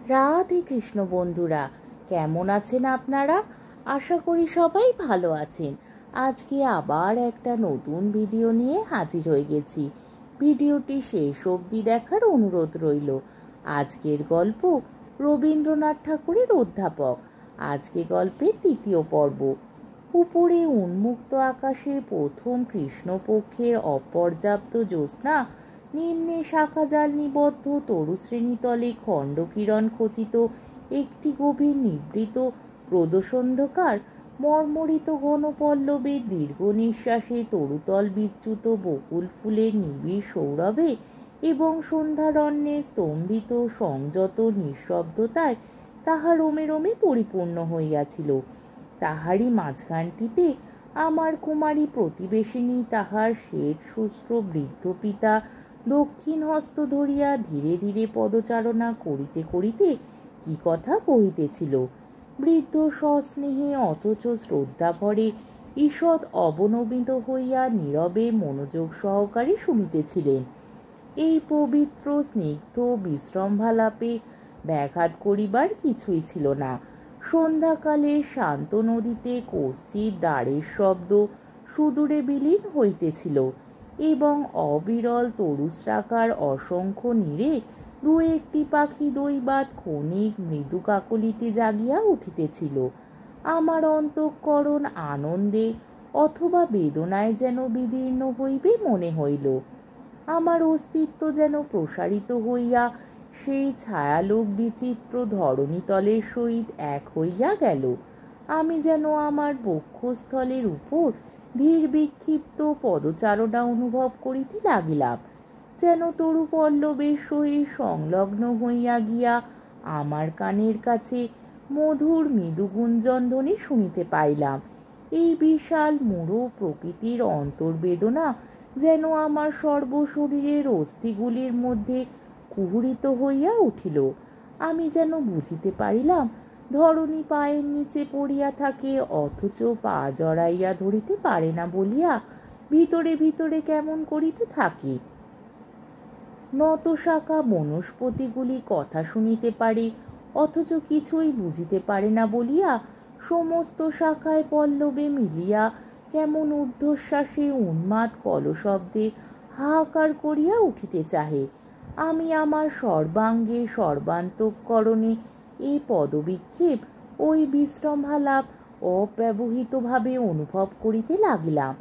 রাধে কৃষ্ণ বন্ধুরা, কেমন আছেন আপনারা? আশা করি সবাই ভালো আছেন। আজকে আবার একটা নতুন ভিডিও নিয়ে হাজির হয়ে গেছি। ভিডিওটি শেষ অবধি দেখার অনুরোধ রইল। আজকের গল্প রবীন্দ্রনাথ ঠাকুরের অধ্যাপক। আজকে গল্পের তৃতীয় পর্ব। উপরে উন্মুক্ত আকাশে প্রথম কৃষ্ণপক্ষের অপর্যাপ্ত জ্যোৎস্না, নিম্নে শাখাজাল নিবদ্ধ তরুশ্রেণীতলে খণ্ডকিরণ খচিত একটি গভীর নিবৃত প্রদোষন্ধকার, মর্মরিত ঘনপল্লবে দীর্ঘ নিঃশ্বাসে তরুতল বিচ্যুত বকুল ফুলের নিবিড় সৌরভে এবং সন্ধ্যারণ্যের স্তম্ভিত সংযত নিঃশব্দতায় তাহা রোমে রোমে পরিপূর্ণ হইয়াছিল। তাহারই মাঝখানটিতে আমার কুমারী প্রতিবেশিনী তাহার শ্বেত শুষ্ক বৃদ্ধ পিতা দক্ষিণ হস্ত ধরিয়া ধীরে ধীরে পদচারণা করিতে করিতে কি কথা কহিতেছিল। বৃদ্ধ সস্নেহে অথচ শ্রদ্ধাভরে ঈষৎ অবনমিত হইয়া নীরবে মনোযোগ সহকারে শুনিতেছিলেন। এই পবিত্র স্নিগ্ধ বিশ্রম্ভালাপে ব্যাঘাত করিবার কিছুই ছিল না। সন্ধ্যাকালে শান্ত নদীতে কশ্চিৎ দ্বারের শব্দ সুদূরে বিলীন হইতেছিল এবং অবিরল তরুশ্রাকার অসংখ্য নীড়ে দু একটি পাখি দৈবাৎ ক্ষণিক মৃদু কাকলিতে জাগিয়া উঠিতেছিল। আমার অন্তঃকরণ আনন্দে অথবা বেদনায় যেন বিদীর্ণ হইবে মনে হইল। আমার অস্তিত্ব যেন প্রসারিত হইয়া সেই ছায়ালোক বিচিত্র ধরণীতলের সহিত এক হইয়া গেল। আমি যেন আমার বক্ষস্থলের উপর ধীর বিক্ষিপ্ত পদচারণা অনুভব করিতে লাগিলাম, যেন তরু পল্লবের সহিত সংলগ্ন হইয়া গিয়া আমার কানের কাছে মধুর মৃদু গুঞ্জনধ্বনি শুনিতে পাইলাম। এই বিশাল মূঢ় প্রকৃতির অন্তর্বেদনা যেন আমার সর্বশরীরের অস্থিগুলির মধ্যে কুহরিত হইয়া উঠিল। আমি যেন বুঝিতে পারিলাম ধরণী পায়ের নিচে পড়িয়া থাকে, অথচ পা জড়াইয়া ধরিতে পারে না বলিয়া ভিতরে ভিতরে কেমন করিতে থাকে। নত শাখা বনস্পতিগুলি কথা শুনিতে পারে, অথচ কিছুই বুঝিতে পারে না বলিয়া সমস্ত শাখায় পল্লবে মিলিয়া কেমন ঊর্ধ্বশ্বাসে উন্মাদ কলশব্দে হাহাকার করিয়া উঠিতে চাহে। আমি আমার সর্বাঙ্গে সর্বান্তঃকরণে এই পদবিক্ষেপ, ওই বিশ্রম্ভালাপ অব্যবহিতভাবে অনুভব করিতে লাগিলাম,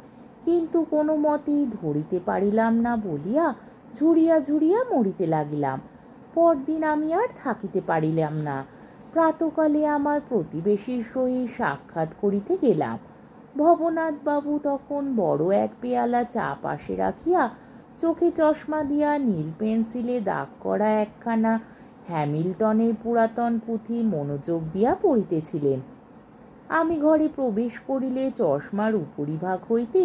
কিন্তু কোনো মতেই ধরিতে পারিলাম না বলিয়া ঝুরিয়া ঝুরিয়া মরিতে লাগিলাম। পরদিন আমি আর থাকিতে পারিলাম না। প্রাতকালে আমার প্রতিবেশীর সহিত সাক্ষাৎ করিতে গেলাম। ভবনাথ বাবু তখন বড় এক পেয়ালা চা পাশে রাখিয়া চোখে চশমা দিয়া নীল পেন্সিলে দাগ করা একখানা হ্যামিল্টনের পুরাতন পুঁথি মনোযোগ দিয়া পড়িতেছিলেন। আমি ঘরে প্রবেশ করিলে চশমার উপরিভাগ হইতে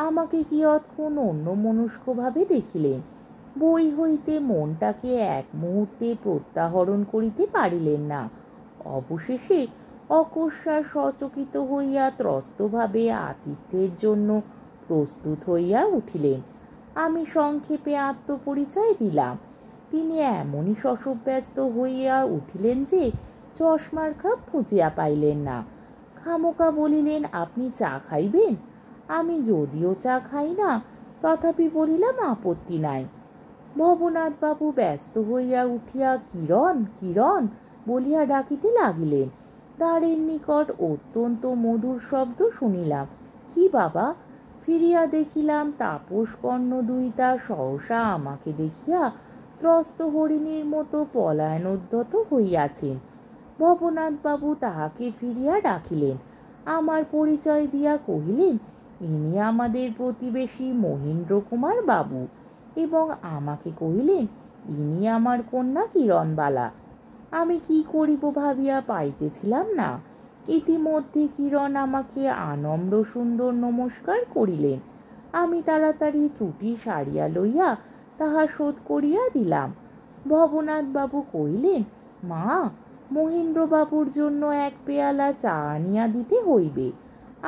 আমাকে কিয়ৎক্ষণ অন্যমনস্কভাবে দেখিলেন। বই হইতে মনটাকে এক মুহূর্তে প্রত্যাহরণ করিতে পারিলেন না। অবশেষে অকস্মাৎ সচকিত হইয়া ত্রস্তভাবে আতিথ্যের জন্য প্রস্তুত হইয়া উঠিলেন। আমি সংক্ষেপে আত্মপরিচয় দিলাম। তিনি এমনই শশব্যস্ত হইয়া উঠিলেন যে চশমার খাপ খুঁজিয়া পাইলেন না। খামোকা বলিলেন, আপনি চা খাইবেন? আমি যদিও চা খাই না, তথাপি বলিলাম আপত্তি নাই। ভবনাথ বাবু ব্যস্ত হইয়া উঠিয়া কিরণ কিরণ বলিয়া ডাকিতে লাগিলেন। দ্বারের নিকট অত্যন্ত মধুর শব্দ শুনিলাম। কি বাবা? ফিরিয়া দেখিলাম তাপস কর্ণ দুইটা সহসা আমাকে দেখিয়া ত্রস্ত হরিণীর মতো পলায়নোদ্যত হইয়াছেন। ভবনাথ বাবু তাহাকে ফিরিয়া ডাকিলেন। আমার পরিচয় দিয়া কহিলেন, ইনি আমাদের প্রতিবেশী মহেন্দ্র কুমার বাবু, এবং আমাকে কহিলেন, ইনি আমার কন্যা কিরণবালা। আমি কি করিব ভাবিয়া পাইতেছিলাম না। ইতিমধ্যে কিরণ আমাকে আনম্র সুন্দর নমস্কার করিলেন। আমি তাড়াতাড়ি ত্রুটি সারিয়া লইয়া তাহা শোধ করিয়া দিলাম। ভবনাথ বাবু কহিলেন, মা, মহেন্দ্রবাবুর জন্য এক পেয়ালা চা আনিয়া দিতে হইবে।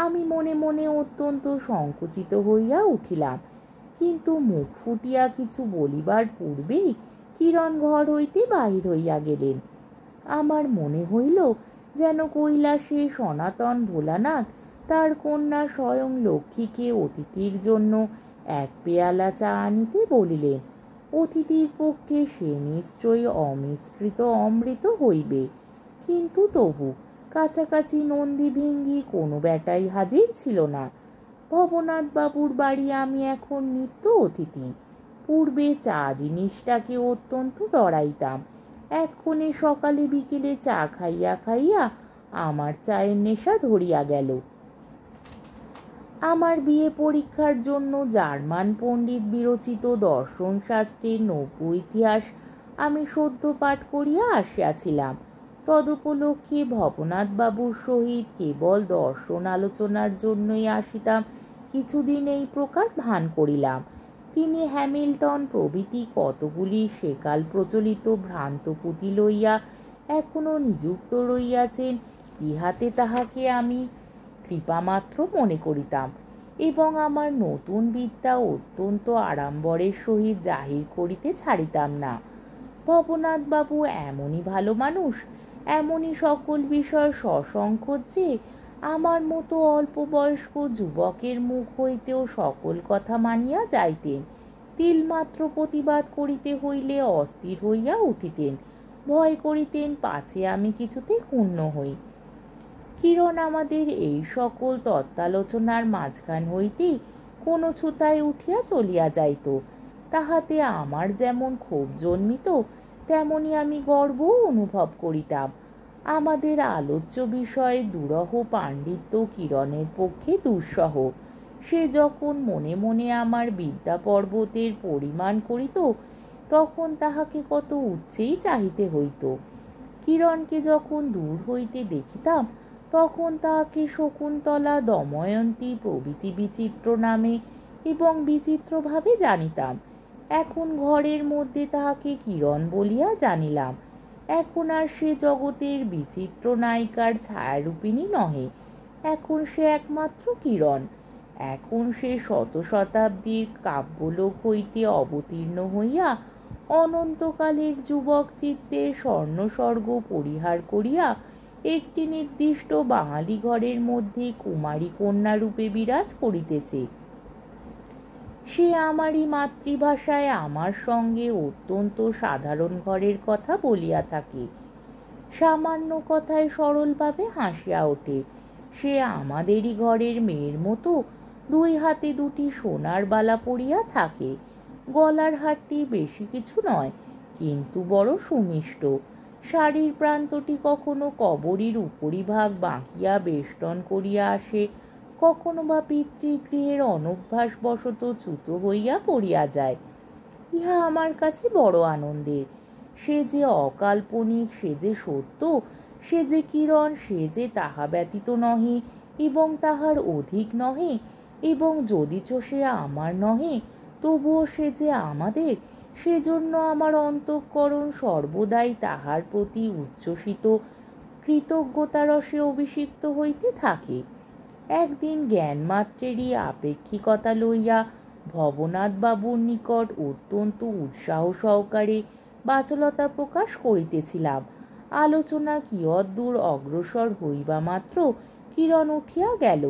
আমি মনে মনে অত্যন্ত সংকুচিত হইয়া উঠিলাম, কিন্তু মুখ ফুটিয়া কিছু বলিবার পূর্বেই কিরণ ঘর হইতে বাহির হইয়া গেলেন। আমার মনে হইল যেন কৈলাসে সনাতন ভোলানাথ তার কন্যা স্বয়ং লক্ষ্মীকে অতিথির জন্য এক পেয়ালা চা আনিতে বলিলেন। অতিথির পক্ষে সে নিশ্চয়ই অমিশ্রিত অমৃত হইবে, কিন্তু তবু কাছাকাছি নন্দীভৃঙ্গি কোনো বেটাই হাজির ছিল না। ভবনাথ বাবুর বাড়ি আমি এখন নিত্য অতিথি। পূর্বে চা জিনিসটাকে অত্যন্ত ডরাইতাম, এক্ষণে সকালে বিকেলে চা খাইয়া খাইয়া আমার চায়ের নেশা ধরিয়া গেল। আমার বিয়ে পরীক্ষার জন্য জার্মান পণ্ডিত বিরচিত দর্শনশাস্ত্রের নব্য ইতিহাস আমি সদ্য পাঠ করিয়া আসিয়াছিলাম। তদুপলক্ষে ভবনাথ বাবুর সহিত কেবল দর্শন আলোচনার জন্যই আসিতাম কিছুদিন এই প্রকার ভান করিলাম। তিনি হ্যামিল্টন প্রভৃতি কতগুলি সেকাল প্রচলিত ভ্রান্ত পুঁথি লইয়া এখনো নিযুক্ত রইয়াছেন, ইহাতে তাহাকে আমি কৃপামাত্র মনে করিতাম এবং আমার নতুন বিদ্যা অত্যন্ত আড়ম্বরের সহিত জাহির করিতে ছাড়িতাম না। ভবনাথ বাবু এমনই ভালো মানুষ, এমনই সকল বিষয় সসংকোচ যে আমার মতো অল্প বয়স্ক যুবকের মুখ হইতেও সকল কথা মানিয়া যাইতেন। তিলমাত্র প্রতিবাদ করিতে হইলে অস্থির হইয়া উঠিতেন, ভয় করিতেন পাছে আমি কিছুতে ক্ষুণ্ণ হই। কিরণ আমাদের এই সকল তত্ত্বালোচনার মাঝখান হইতেই কোনো ছুতায় উঠিয়া চলিয়া যাইত। তাহাতে আমার যেমন ক্ষোভ জন্মিত, তেমনি আমি গর্ব অনুভব করিতাম। আমাদের আলোচ্য বিষয়ে দুরহ পাণ্ডিত্য কিরণের পক্ষে দুঃসহ। সে যখন মনে মনে আমার বিদ্যা পর্বতের পরিমাণ করিত, তখন তাহাকে কত উচ্চেই চাহিতে হইত। কিরণকে যখন দূর হইতে দেখিতাম, তখন তাহাকে শকুন্তলা, দময়ন্তী প্রভৃতি বিচিত্র নামে এবং বিচিত্রভাবে জানিতাম। এখন ঘরের মধ্যে তাহাকে কিরণ বলিয়া জানিলাম। এখন আর সে জগতের বিচিত্র নায়িকার ছায়ারূপিণী নহে, এখন সে একমাত্র কিরণ। এখন সে শত শতাব্দীর কাব্যলোক হইতে অবতীর্ণ হইয়া অনন্তকালের যুবক চিত্তের স্বর্ণস্বর্গ পরিহার করিয়া একটি নির্দিষ্ট বাঙালি ঘরের মধ্যে কুমারী কন্যা রূপে বিরাজ করিতেছে। সে আমারই মাতৃভাষায় আমার সঙ্গে অত্যন্ত সাধারণ ঘরের কথা বলিয়া থাকে, সামান্য কথায় সরলভাবে হাসিয়া ওঠে। সে আমাদেরই ঘরের মেয়ের মতো দুই হাতে দুটি সোনার বালা পরিয়া থাকে। গলার হারটি বেশি কিছু নয়, কিন্তু বড় সুমিষ্ট। শাড়ির প্রান্তটি কখনো কবরীর উপরিভাগ বাঁকিয়া বেষ্টন করিয়া আসে, কখনো বা পিতৃগৃহের অনভ্যাসবশত চ্যুত হইয়া পড়িয়া যায়। ইহা আমার কাছে বড় আনন্দের। সে যে অকাল্পনিক, সে যে সত্য, সে যে কিরণ, সে যে তাহা ব্যতীত নহে এবং তাহার অধিক নহে, এবং যদিচ সে আমার নহে, তবুও সে যে আমাদের, সেজন্য আমার অন্তঃকরণ সর্বদাই তাহার প্রতি উচ্ছ্বসিত কৃতজ্ঞতারসে অভিষিক্ত হইতে থাকে। একদিন জ্ঞানমাত্রেরই আপেক্ষিকতা লইয়া ভবনাথ বাবুর নিকট অত্যন্ত উৎসাহ সহকারে বাচলতা প্রকাশ করিতেছিলাম। আলোচনা কিয়দ্দূর অগ্রসর হইবা মাত্র কিরণ উঠিয়া গেল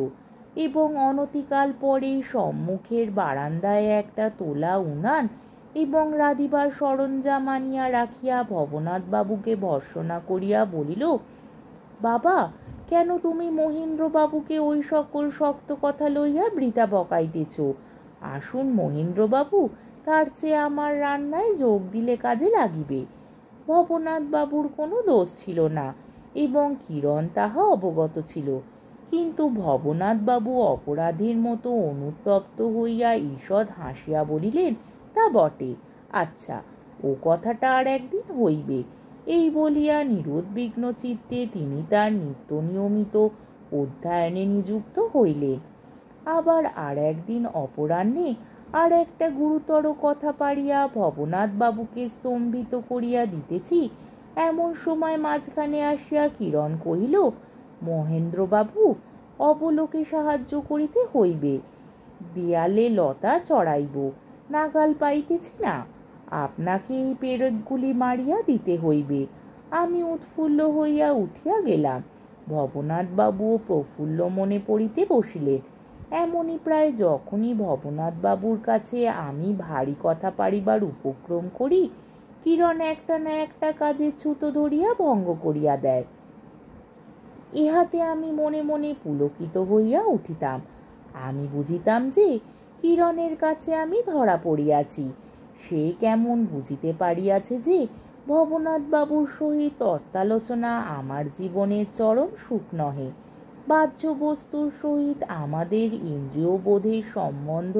এবং অনতিকাল পরেই সম্মুখের বারান্দায় একটা তোলা উনান এবং রাঁধিবার সরঞ্জাম আনিয়া রাখিয়া ভবনাথ বাবুকে ভর্ৎসনা করিয়া বলিল, বাবা, কেন তুমি মহেন্দ্রবাবুকে ওই সকল শক্ত কথা লইয়া বৃথা বকাইতেছ? আসুন মহেন্দ্রবাবু, তার চেয়ে আমার রান্নায় যোগ দিলে কাজে লাগিবে। ভবনাথ বাবুর কোনো দোষ ছিল না এবং কিরণ তাহা অবগত ছিল, কিন্তু ভবনাথ বাবু অপরাধীর মতো অনুতপ্ত হইয়া ঈষৎ হাসিয়া বলিলেন, তা বটে, আচ্ছা, ও কথাটা আর একদিন হইবে। এই বলিয়া নিরুদ্বিগ্ন চিত্তে তিনি তার নিত্য নিয়মিত অধ্যয়নে নিযুক্ত হইলেন। আবার আর একদিন অপরাহ্নে আর একটা গুরুতর কথা পাড়িয়া ভবনাথ বাবুকে স্তম্ভিত করিয়া দিতেছি, এমন সময় মাঝখানে আসিয়া কিরণ কহিল, মহেন্দ্রবাবু, অবলোকে সাহায্য করিতে হইবে। দেয়ালে লতা চড়াইব, নাগাল পাইতেছি না, আপনাকে এই পেরেকগুলি মারিয়া দিতে হইবে। আমি উৎফুল্ল হইয়া উঠিয়া গেলাম। ভবনাথবাবুও প্রফুল্ল মনে পড়িতে বসিলেন। এমনই প্রায় যখনই ভবনাথবাবুর কাছে আমি ভারী কথা পাড়িবার উপক্রম করি, কিরণ একটা না একটা কাজে ছুতো ধরিয়া ভঙ্গ করিয়া দেয়। ইহাতে আমি মনে মনে পুলকিত হইয়া উঠিতাম। আমি বুঝিতাম যে কিরণের কাছে আমি ধরা পড়িয়াছি। সে কেমন বুঝিতে পারিয়াছে যে ভবনাথবাবুর সহিত তত্ত্বালোচনা আমার জীবনের চরম সুখ নহে। বাহ্য বস্তুর সহিত আমাদের ইন্দ্রিয় বোধের সম্বন্ধ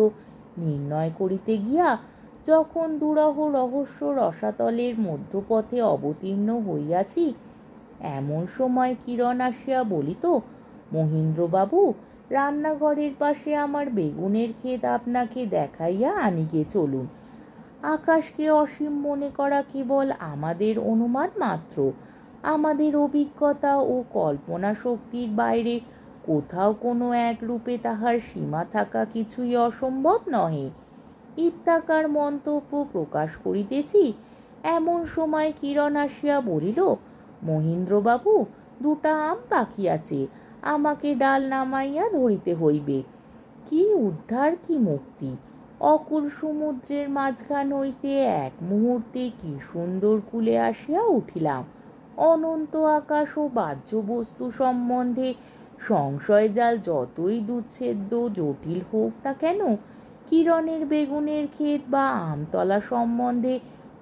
নির্ণয় করিতে গিয়া যখন দুরহ রহস্য রসাতলের মধ্যপথে অবতীর্ণ হইয়াছি, এমন সময় কিরণ আসিয়া বলিত, মহেন্দ্রবাবু, রান্নাঘরের পাশে আমার বেগুনের ক্ষেত আপনাকে দেখাইয়া আনিগে, চলুন। আকাশকে অসীম মনে করা কেবল আমাদের অনুমান মাত্র। আমাদের অভিজ্ঞতা ও কল্পনা শক্তির বাইরে কোথাও কোনো এক রূপে তাহার সীমা থাকা কিছুই অসম্ভব নহে। ইত্যাকার মন্তব্য প্রকাশ করিতেছি, এমন সময় কিরণ আসিয়া বলিল, মহেন্দ্রবাবু, 2টা আম পাকিয়াছে, আমাকে ডাল নামাইয়া ধরিতে হইবে। কি উদ্ধার, কি মুক্তি! অকুল সমুদ্রের মাঝখান হইতে এক মুহূর্তে কি সুন্দর কূলে আসিয়া উঠিলাম। অনন্ত আকাশ ও বাহ্য বস্তু সম্বন্ধে সংশয় জাল যতই দুচ্ছেদ্য জটিল হোক না কেন, কিরণের বেগুনের ক্ষেত বা আমতলা সম্বন্ধে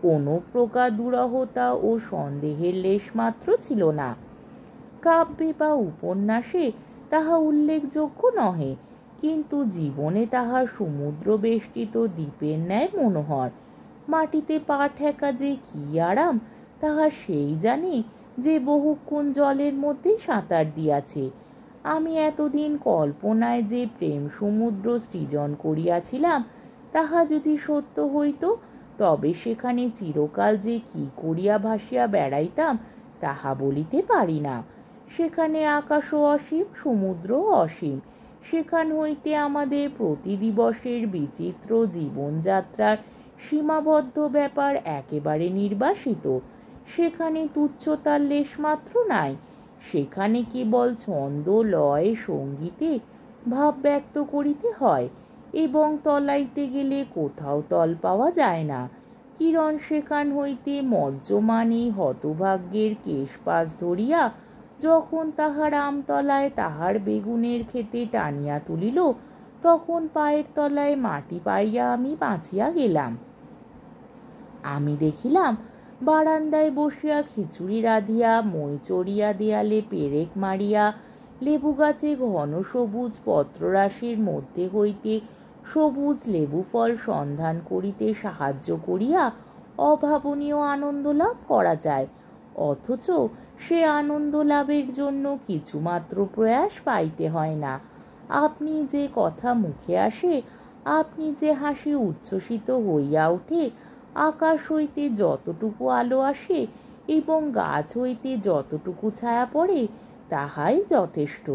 কোনো প্রকার দুরহতা ও সন্দেহের লেশমাত্র ছিল না। কাব্যে বা উপন্যাসে তাহা উল্লেখযোগ্য নহে, কিন্তু জীবনে তাহা সমুদ্র বেষ্টিত দ্বীপের ন্যায় মনোহর। মাটিতে পা ঠেকা যে কি আরাম, তাহা সেই জানে যে বহুক্ষণ জলের মধ্যে সাঁতার দিয়াছে। আমি এতদিন কল্পনায় যে প্রেম সমুদ্র সৃজন করিয়াছিলাম, তাহা যদি সত্য হইত, তবে সেখানে চিরকাল যে কি করিয়া ভাসিয়া বেড়াইতাম তাহা বলিতে পারি না। সেখানে আকাশও অসীম, সমুদ্রও অসীম। সেখান হইতে আমাদের প্রতি দিবসের বিচিত্র জীবনযাত্রার সীমাবদ্ধ ব্যাপার একেবারে নির্বাসিত। সেখানে তুচ্ছতার লেশমাত্র নাই। সেখানে কেবল ছন্দ, লয়, সঙ্গীতে ভাব ব্যক্ত করিতে হয় এবং তলাইতে গেলে কোথাও তল পাওয়া যায় না। কিরণ সেখান হইতে মজ্জমানে হতভাগ্যের কেশপাশ ধরিয়া যখন তাহার আমতলায় তাহার বেগুনের ক্ষেতে টানিয়া তুলিল, তখন পায়ের তলায় মাটি পাইয়া আমি বাঁচিয়া গেলাম। আমি দেখিলাম, বারান্দায় বসিয়া খিচুড়ি রাঁধিয়া, মই চড়িয়া দেয়ালে পেরেক মারিয়া, লেবু গাছে ঘন সবুজ পত্ররাশির মধ্যে হইতে সবুজ লেবু ফল সন্ধান করিতে সাহায্য করিয়া অভাবনীয় আনন্দ লাভ করা যায়, অথচ সে আনন্দ লাভের জন্য কিছুমাত্র প্রয়াস পাইতে হয় না। আপনি যে কথা মুখে আসে, আপনি যে হাসি উচ্ছ্বসিত হইয়া ওঠে, আকাশ হইতে যতটুকু আলো আসে এবং গাছ হইতে যতটুকু ছায়া পড়ে, তাহাই যথেষ্ট।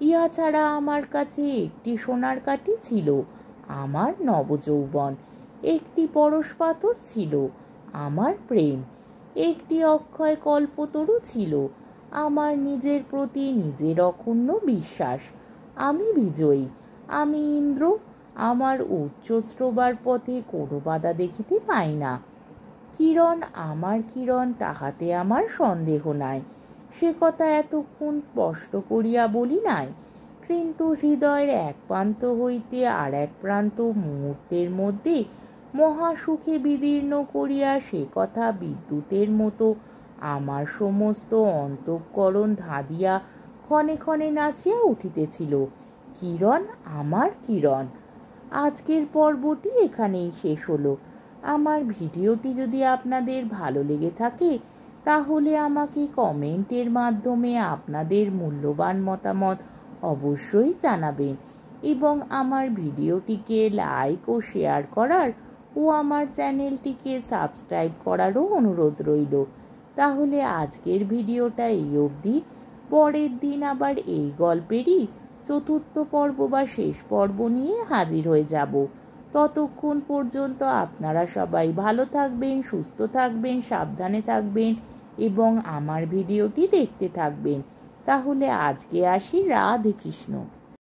ইহা ছাড়া আমার কাছে একটি সোনার কাঠি ছিল, আমার নবযৌবন; একটি পরশ পাথর ছিল, আমার প্রেম; একটি অক্ষয় কল্পতরু ছিল, আমার নিজের প্রতি নিজের অক্ষুণ্ণ বিশ্বাস। আমি বিজয়ী, আমি ইন্দ্র। আমার উচ্চশ্রবার পথে কোনো বাধা দেখিতে পাই না। কিরণ আমার কিরণ, তাহাতে আমার সন্দেহ নাই। সে কথা এতক্ষণ স্পষ্ট করিয়া বলি নাই, কিন্তু হৃদয়ের এক প্রান্ত হইতে আর এক প্রান্ত মুহূর্তের মধ্যে মহাসুখে বিদীর্ণ করিয়া সে কথা বিদ্যুতের মতো আমার সমস্ত অন্তঃকরণ ধাঁধিয়া ক্ষণে ক্ষণে নাচিয়া উঠিতেছিল। কিরণ আমার কিরণ। আজকের পর্বটি এখানেই শেষ হলো। আমার ভিডিওটি যদি আপনাদের ভালো লেগে থাকে, তাহলে আমাকে কমেন্টের মাধ্যমে আপনাদের মূল্যবান মতামত অবশ্যই জানাবেন এবং আমার ভিডিওটিকে লাইক ও শেয়ার করার ও আমার চ্যানেলটিকে সাবস্ক্রাইব করারও অনুরোধ রইল। তাহলে আজকের ভিডিওটা এই অবধি। পরের দিন আবার এই গল্পেরই 4র্থ পর্ব বা শেষ পর্ব নিয়ে হাজির হয়ে যাব। ততক্ষণ পর্যন্ত আপনারা সবাই ভালো থাকবেন, সুস্থ থাকবেন, সাবধানে থাকবেন এবং আমার ভিডিওটি দেখতে থাকবেন। তাহলে আজকে আসি, রাধে কৃষ্ণ।